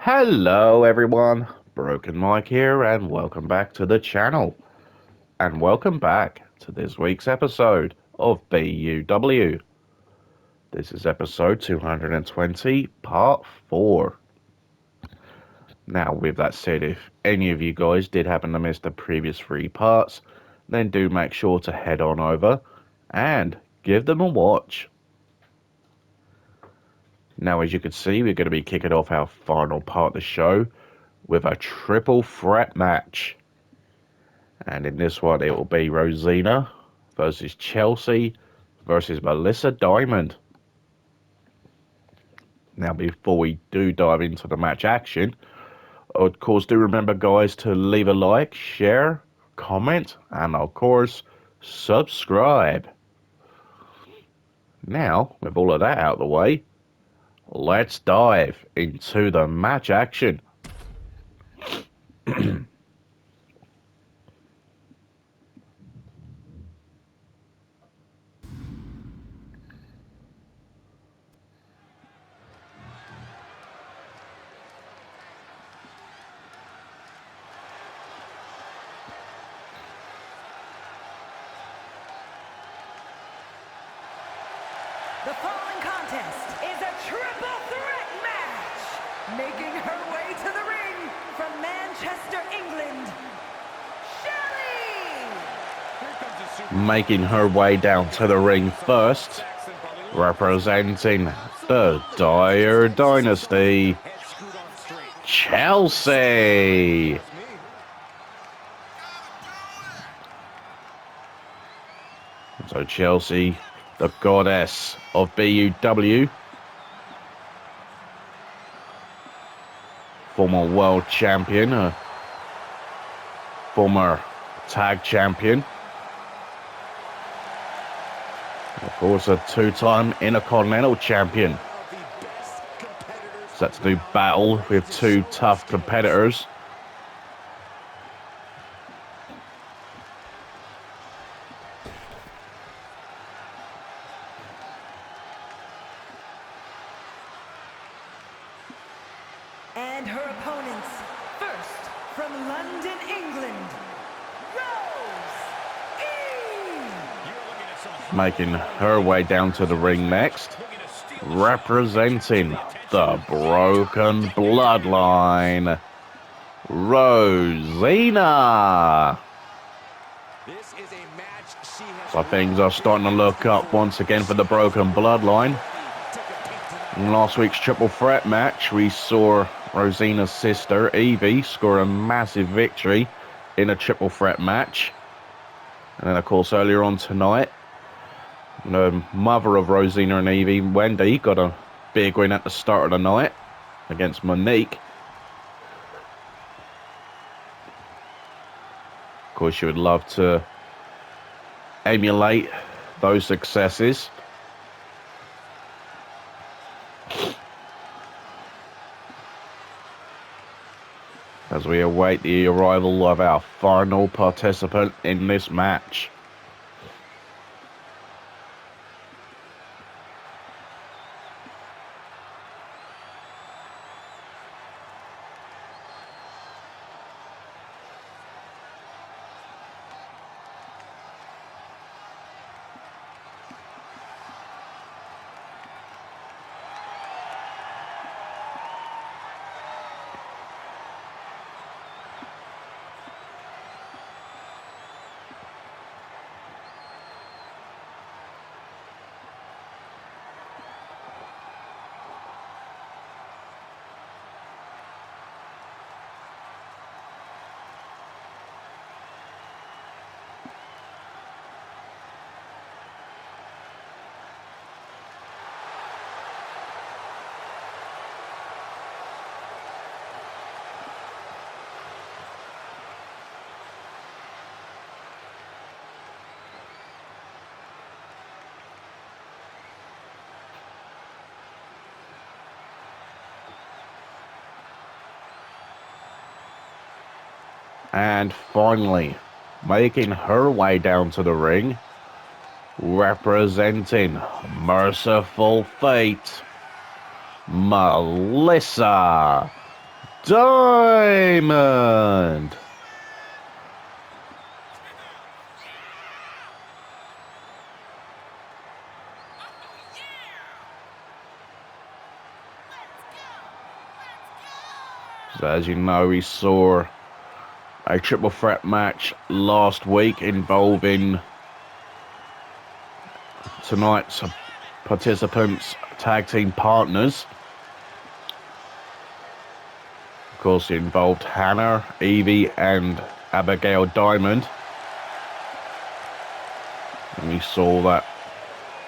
Hello everyone, Broken Mike here and welcome back to the channel. And welcome back to this week's episode of BUW. This is episode 220, part 4. Now with that said, if any of you guys did happen to miss the previous 3 parts, then do make sure to head on over and give them a watch. Now as you can see, we're going to be kicking off our final part of the show with a triple threat match. And in this one, it will be Rosina versus Chelsea versus Melissa Diamond. Now, before we do dive into the match action, of course, do remember, guys, to leave a like, share, comment, and of course, subscribe. Now, with all of that out of the way, let's dive into the match action. The following contest is a triple threat match. Making her way to the ring from Manchester, England, Shelly! Making her way down to the ring first, representing the Dyer Dynasty, Chelsea. So Chelsea, the goddess of BUW, former world champion, former tag champion, of course a two-time Intercontinental champion. Set to do battle with two tough competitors. And her opponents, first from London, England, Rose. Making her way down to the ring next, representing the Broken Bloodline, Rosina. So things are starting to look up once again for the Broken Bloodline. In last week's triple threat match, we saw Rosina's sister, Evie, score a massive victory in a triple threat match. And then, of course, earlier on tonight, the mother of Rosina and Evie, Wendy, got a big win at the start of the night against Monique. Of course, you would love to emulate those successes. As we await the arrival of our final participant in this match. And finally, making her way down to the ring, representing Merciful Fate, Melissa Diamond. So as you know, we saw a triple threat match last week involving tonight's participants' tag team partners. Of course, it involved Hannah, Evie, and Abigail Diamond. And we saw that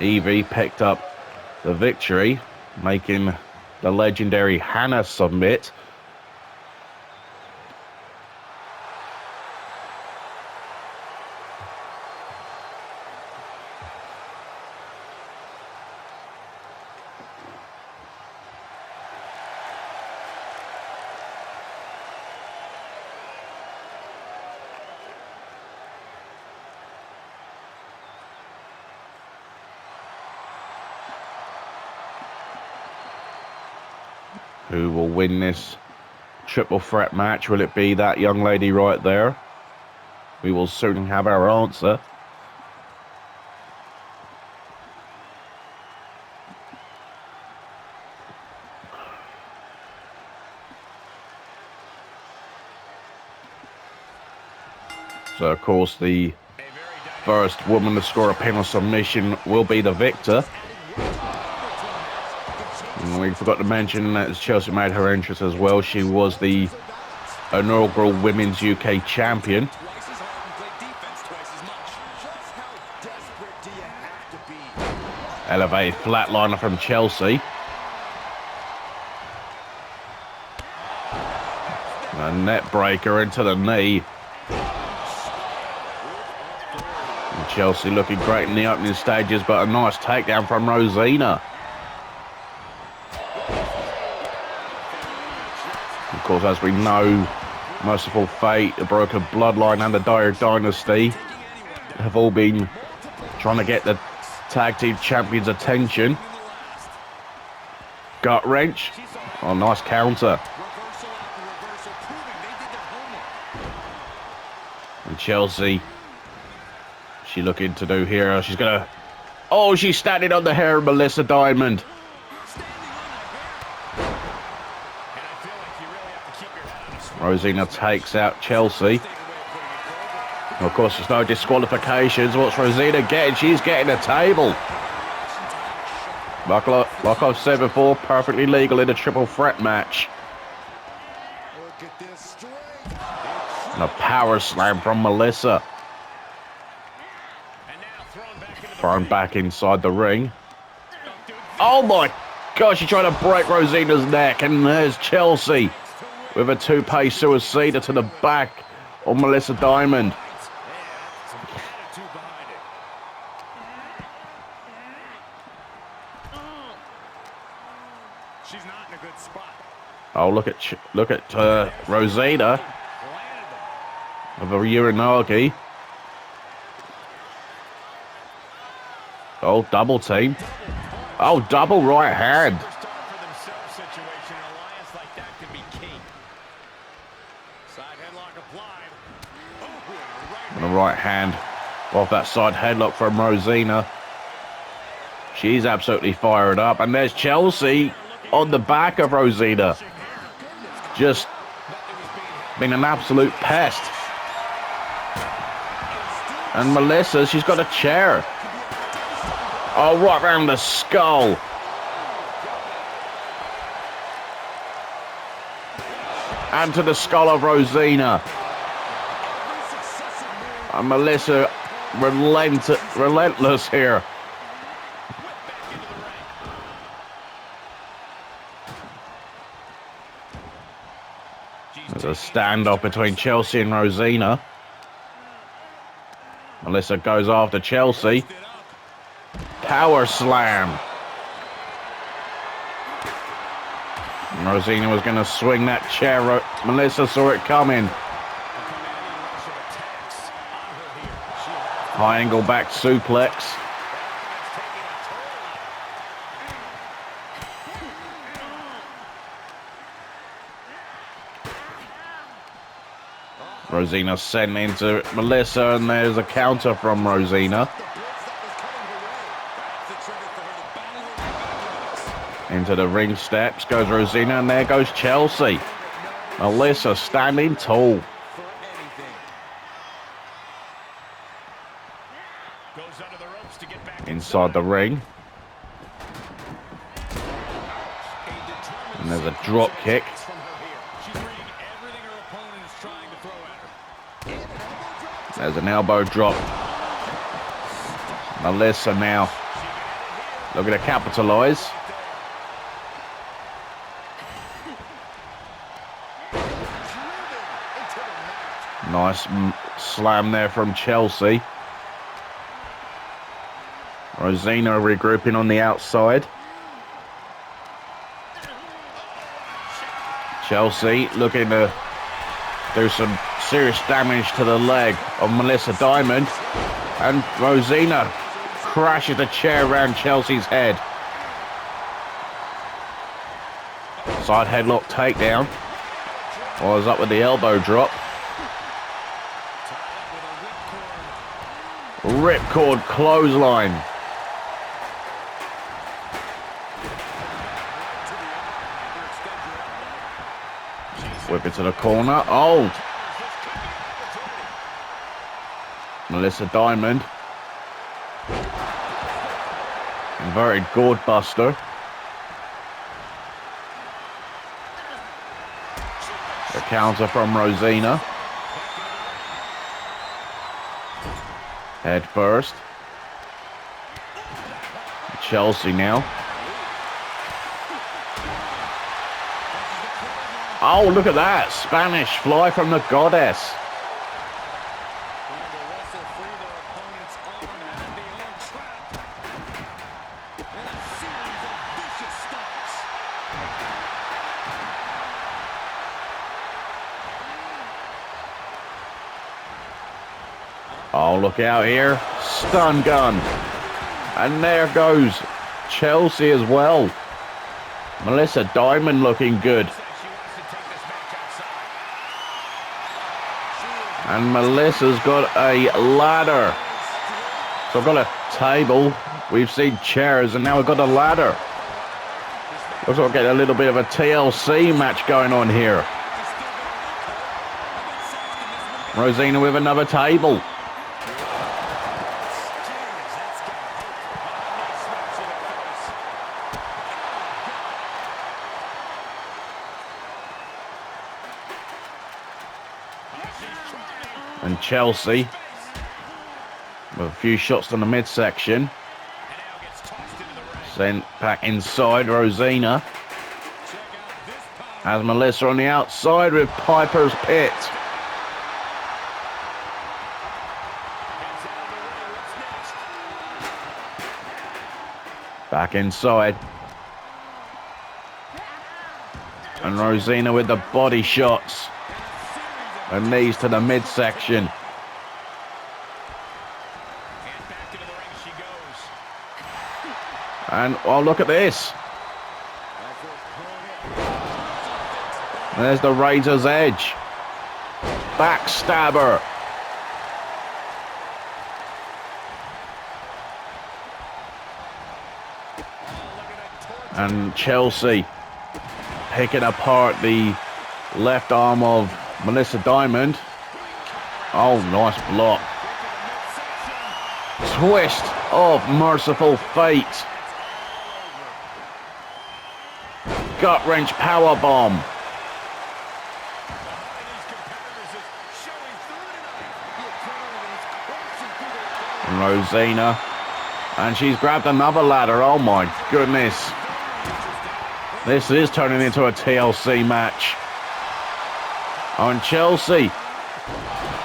Evie picked up the victory, making the legendary Hannah submit. Who will win this triple threat match? Will it be that young lady right there? We will soon have our answer. So, of course, the first woman to score a pin or submission will be the victor. And we forgot to mention that Chelsea made her entrance as well. She was the inaugural Women's UK Champion. Elevated flatliner from Chelsea. A net breaker into the knee. And Chelsea looking great in the opening stages, but a nice takedown from Rosina. Of course, as we know, Merciful Fate, the Broken Bloodline, and the Dire Dynasty have all been trying to get the tag team champions' attention. Gut wrench. Oh, nice counter. And Chelsea, she looking to do here. She's gonna. Oh, she's standing on the hair of Melissa Diamond. Rosina takes out Chelsea. Of course, there's no disqualifications. What's Rosina getting? She's getting a table. Like I've said before, perfectly legal in a triple threat match. And a power slam from Melissa. Thrown back inside the ring. Oh my gosh, she's trying to break Rosina's neck. And there's Chelsea with a two-pay suicida to the back of Melissa Diamond. She's not in a good spot. Oh, look at Rosina of a Uranagi. Oh, double team. Oh, double right hand. And a right hand off that side headlock from Rosina. She's absolutely fired up. And there's Chelsea on the back of Rosina. Just been an absolute pest. And Melissa, she's got a chair. Oh, right round the skull. And to the skull of Rosina. And Melissa relentless here. There's a standoff between Chelsea and Rosina. Melissa goes after Chelsea. Power slam. And Rosina was going to swing that chair. Melissa saw it coming. High angle back suplex. Rosina sent into Melissa, and there's a counter from Rosina. Into the ring steps goes Rosina, and there goes Chelsea. Melissa standing tall. Inside the ring. And there's a drop kick. There's an elbow drop. Melissa now looking to capitalise. Nice slam there from Chelsea. Rosina regrouping on the outside. Chelsea looking to do some serious damage to the leg of Melissa Diamond. And Rosina crashes a chair around Chelsea's head. Side headlock takedown. Was up with the elbow drop. Ripcord clothesline. Whip it to the corner. Oh! Melissa Diamond. Inverted gourd buster. A counter from Rosina. Head first. Chelsea now. Oh, look at that. Spanish fly from the goddess. Oh, look out here. Stun gun. And there goes Chelsea as well. Melissa Diamond looking good. And Melissa's got a ladder. So I've got a table. We've seen chairs, and now we've got a ladder. Looks like we're getting a little bit of a TLC match going on here. Rosina with another table. And Chelsea with a few shots on the midsection. Sent back inside Rosina. Has Melissa on the outside with Piper's Pit. Back inside. And Rosina with the body shots. And knees to the midsection. And oh, look at this. There's the Razor's Edge. Backstabber. And Chelsea picking apart the left arm of Melissa Diamond. Oh, nice block. Twist of Merciful Fate. Gut wrench power bomb. And Rosina. And she's grabbed another ladder. Oh my goodness. This is turning into a TLC match. On Chelsea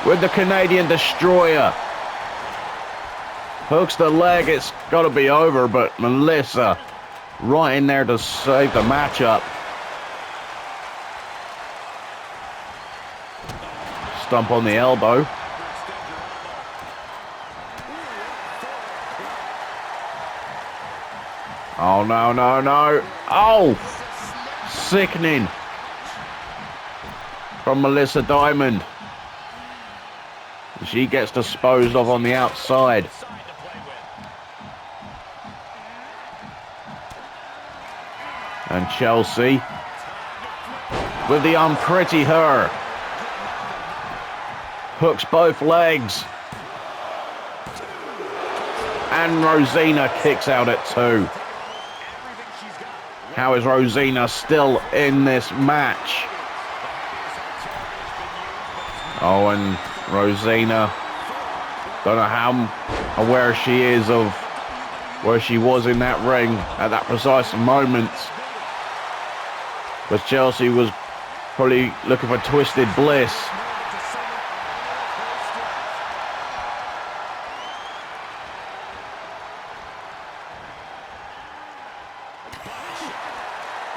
with the Canadian Destroyer. Hooks the leg, it's got to be over, but Melissa right in there to save the matchup. Stomp on the elbow. Oh, no, no, no. Oh, sickening. From Melissa Diamond. She gets disposed of on the outside. And Chelsea with the unpretty her. Hooks both legs. And Rosina kicks out at 2. How is Rosina still in this match? Oh, and Rosina, don't know how aware she is of where she was in that ring at that precise moment. But Chelsea was probably looking for twisted bliss.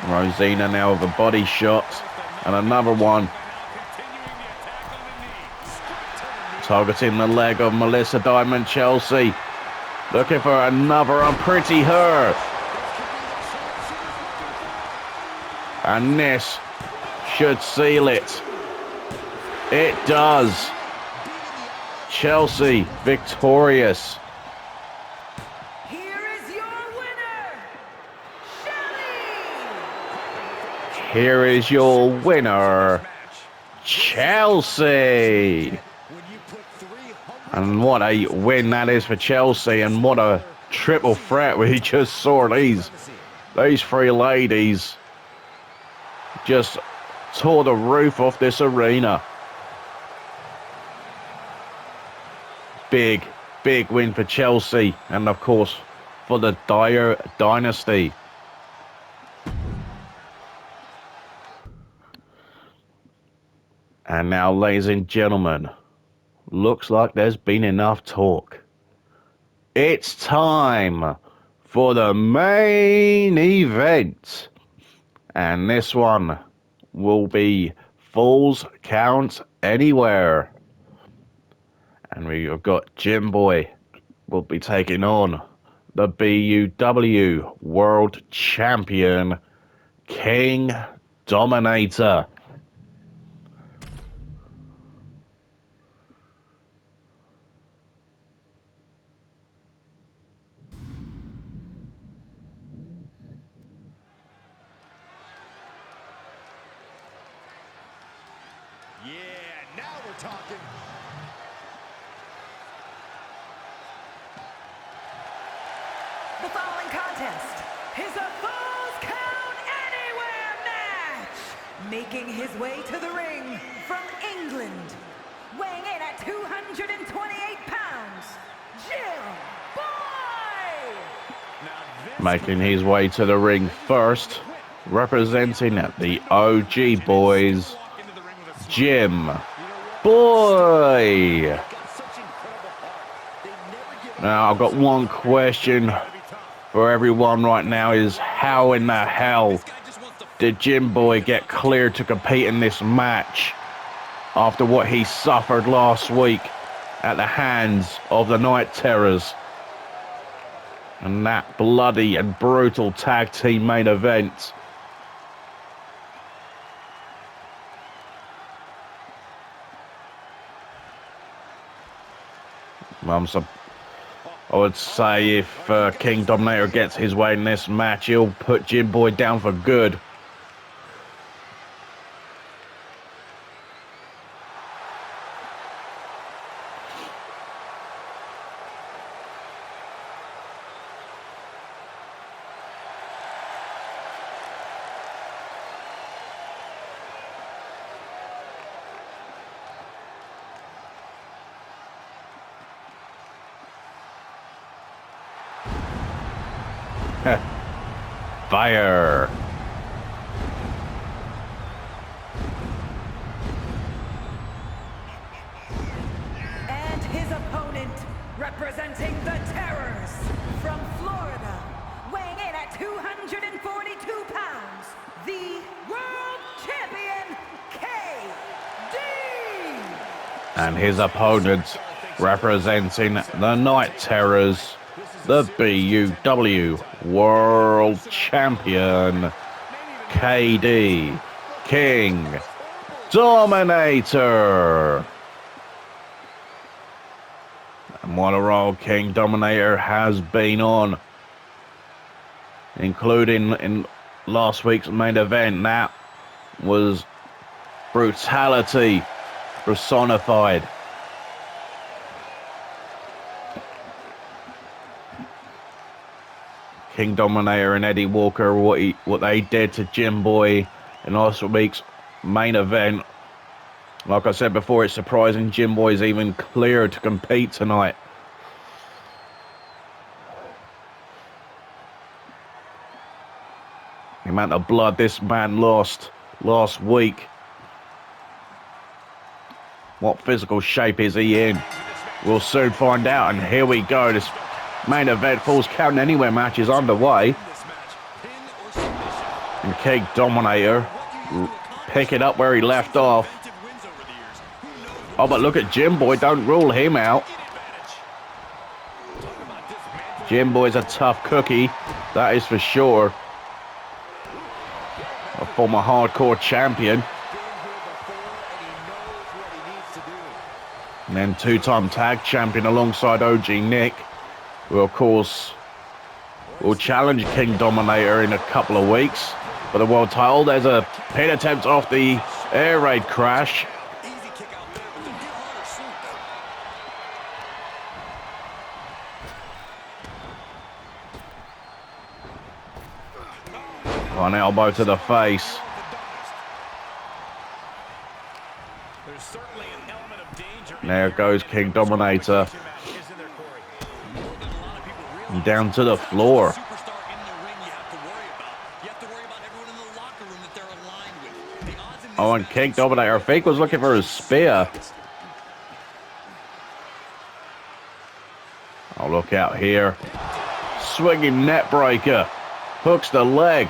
Rosina now with a body shot and another one. Targeting the leg of Melissa Diamond. Chelsea looking for another unpretty her. And this should seal it. It does. Chelsea victorious. Here is your winner, Shelly! Here is your winner, Chelsea. And what a win that is for Chelsea, and what a triple threat we just saw. These three ladies just tore the roof off this arena. Big win for Chelsea, and of course for the Dyer dynasty. And now, ladies and gentlemen, looks like there's been enough talk. It's time for the main event. And this one will be Falls Count Anywhere. And we've got Jim Boy will be taking on the BUW World Champion, King Dominator. Yeah, now we're talking. The following contest is a Falls Count Anywhere match. Making his way to the ring from England, weighing in at 228 pounds, Jim Boy! Making his way to the ring first, representing the OG boys, Jim Boy. Now, I've got one question for everyone right now, is how in the hell did Jim Boy get cleared to compete in this match after what he suffered last week at the hands of the Night Terrors and that bloody and brutal tag team main event? I would say if King Dominator gets his way in this match, he'll put Jim Boy down for good. Fire. And his opponent, representing the Terrors from Florida, weighing in at 242 pounds, the World Champion, KD! And his opponent, representing the Night Terrors, the BUW World Champion, KD, King Dominator. And what a role King Dominator has been on, including in last week's main event. That was brutality personified. King Dominator and Eddie Walker, what they did to Jim Boy in last week's main event. Like I said before, it's surprising Jim Boy's even cleared to compete tonight. The amount of blood this man lost last week. What physical shape is he in? We'll soon find out. And here we go. This main event Falls Count Anywhere match is underway. And King Dominator pick it up where he left off. Oh, but look at Jim Boy. Don't rule him out. Jim Boy's a tough cookie. That is for sure. A former hardcore champion. And then two-time tag champion alongside OG Nick, who of course will challenge King Dominator in a couple of weeks for the world title. There's a pin attempt off the air raid crash. One elbow to the face. There goes King Dominator. And down to the floor. Oh, and King Dominator, I think, was looking for his spear. Oh, look out here. Swinging net breaker. Hooks the leg.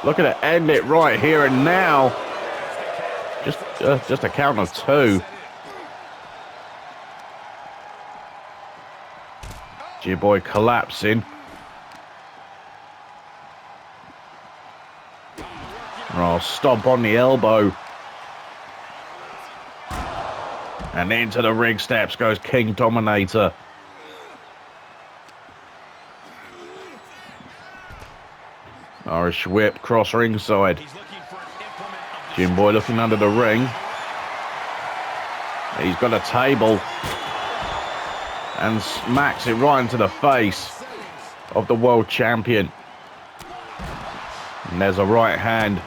Looking to end it right here and now. Just a count of two. G-Boy collapsing. Oh, stomp on the elbow. And into the ring steps goes King Dominator. Irish whip cross ringside. Jim Boy looking under the ring. He's got a table. And smacks it right into the face of the world champion. And there's a right hand.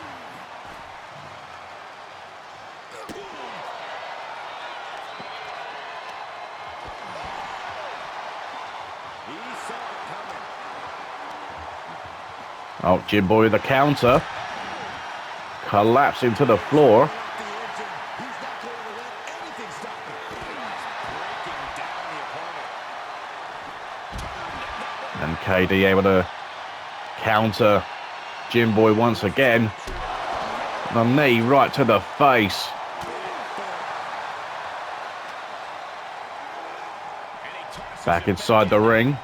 Oh, Jim Boy with the counter. Collapsing to the floor. And KD able to counter Jim Boy once again. The knee right to the face. Back inside the ring.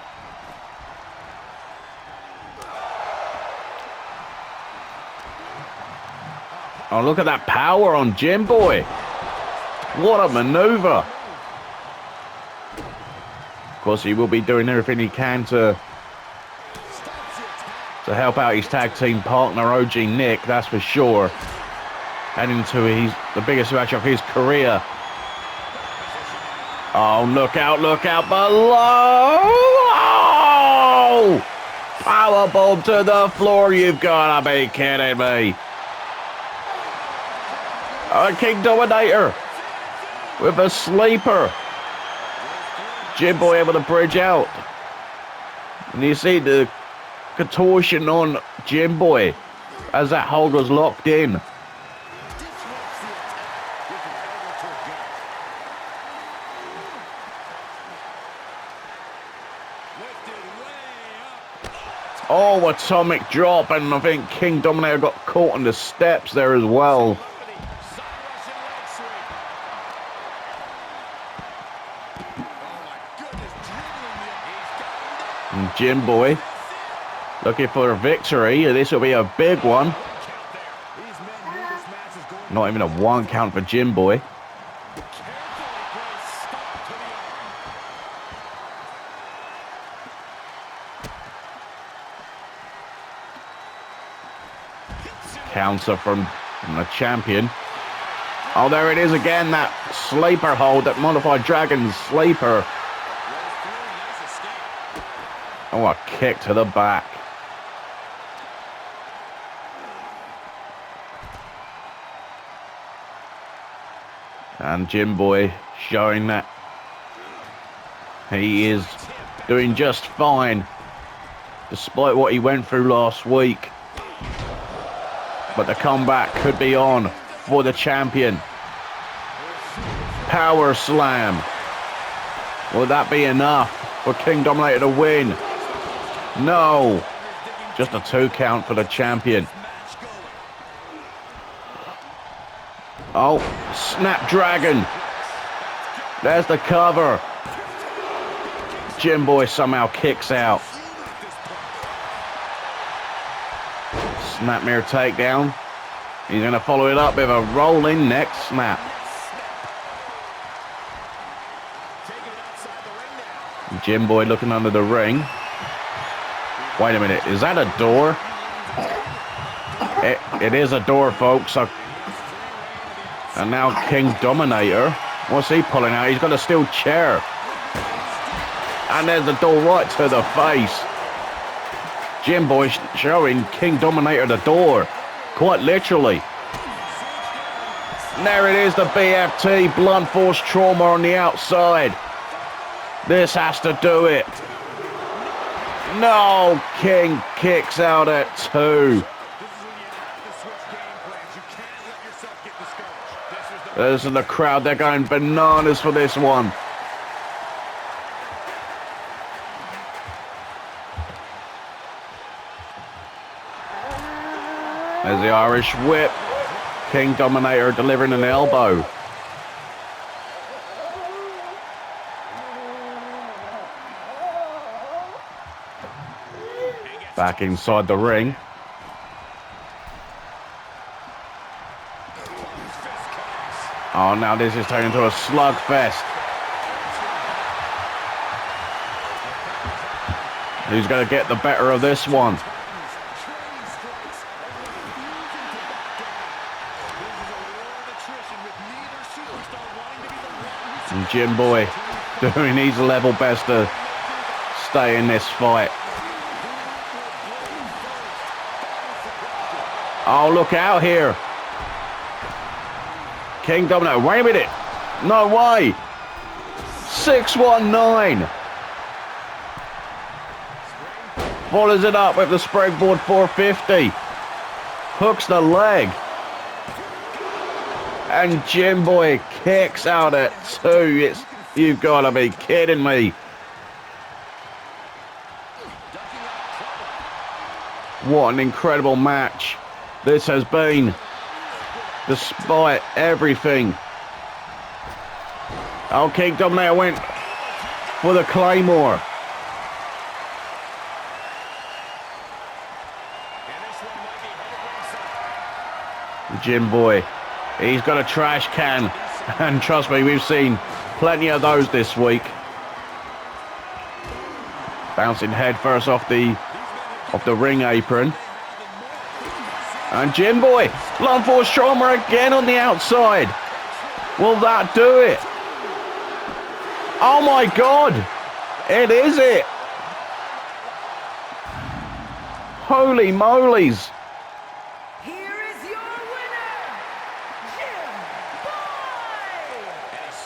Oh, look at that power on Jim Boy. What a maneuver. Of course, he will be doing everything he can to help out his tag team partner, OG Nick, that's for sure. Heading to the biggest match of his career. Oh, look out below. Oh! Powerbomb to the floor, you've got to be kidding me. King Dominator with a sleeper. Jim Boy able to bridge out. And you see the contortion on Jim Boy as that hold was locked in. Oh, atomic drop, and I think King Dominator got caught on the steps there as well. And Jim Boy looking for a victory. This will be a big one. Not even a one count for Jim Boy. counter from the champion. Oh, there it is again, that sleeper hold, that modified dragon sleeper. Oh, a kick to the back. And Jim Boy showing that he is doing just fine, despite what he went through last week. But the comeback could be on for the champion. Power slam. Will that be enough for King Dominator to win? No. Just a 2 count for the champion. Oh, Snapdragon. There's the cover. Jim Boy somehow kicks out. Snapmare takedown. He's going to follow it up with a rolling neck snap. Jim Boy looking under the ring. Wait a minute, is that a door? It is a door, folks. And now King Dominator. What's he pulling out? He's got a steel chair. And there's the door right to the face. Jim Boy showing King Dominator the door. Quite literally. And there it is, the BFT, blunt force trauma on the outside. This has to do it. No, King kicks out at 2. This is the crowd, they're going bananas for this one. There's the Irish whip. King Dominator delivering an elbow. Back inside the ring. Oh, now this is turning into a slugfest. Who's going to get the better of this one? And Jim Boy doing his level best to stay in this fight. Oh, look out here. King Dominator, wait a minute. No way. 619. Follows it up with the springboard 450. Hooks the leg. And Jim Boy kicks out at 2. You've got to be kidding me. What an incredible match this has been, despite everything. Oh, King Dominator went for the Claymore. Jim Boy, he's got a trash can, and trust me, we've seen plenty of those this week. Bouncing head first off the ring apron. And Jim Boy, blunt force trauma again on the outside. Will that do it? Oh my God, it is it. Holy molies. Here is your winner, Jim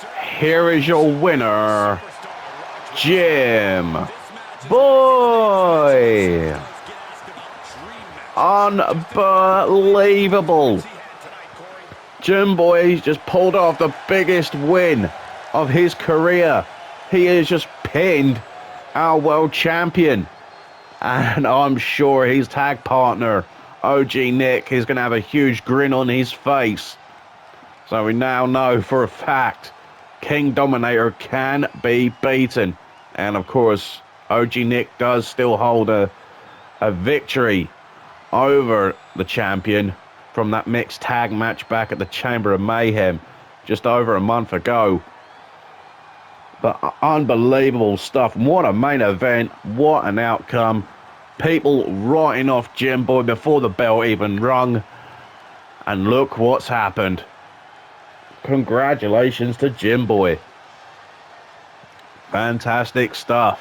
Boy. Here is your winner, Jim Boy. Unbelievable. Jim Boy just pulled off the biggest win of his career. He has just pinned our world champion. And I'm sure his tag partner, OG Nick, is going to have a huge grin on his face. So we now know for a fact King Dominator can be beaten. And of course, OG Nick does still hold a victory over the champion from that mixed tag match back at the Chamber of Mayhem just over a month ago. But unbelievable stuff. What a main event. What an outcome. People writing off Jim Boy before the bell even rung. And look what's happened. Congratulations to Jim Boy. Fantastic stuff.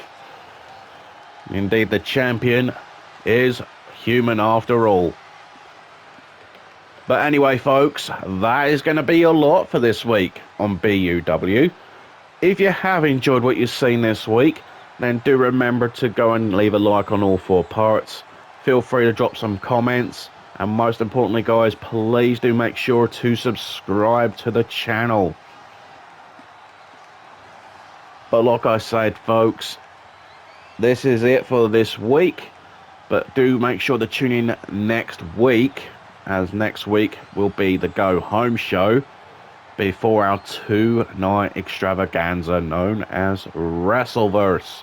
Indeed, the champion is human after all. But anyway, folks, that is going to be a lot for this week on BUW. If you have enjoyed what you've seen this week, then do remember to go and leave a like on all 4 parts. Feel free to drop some comments. And most importantly, guys, please do make sure to subscribe to the channel. But like I said, folks, this is it for this week. But do make sure to tune in next week, as next week will be the Go Home show before our 2-night extravaganza known as Wrestleverse.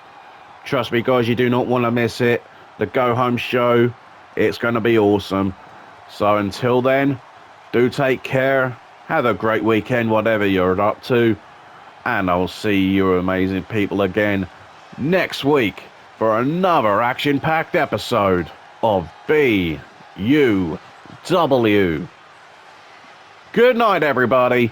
Trust me, guys, you do not want to miss it. The Go Home show, it's going to be awesome. So until then, do take care. Have a great weekend, whatever you're up to. And I'll see you amazing people again next week for another action-packed episode of BUW. Good night, everybody.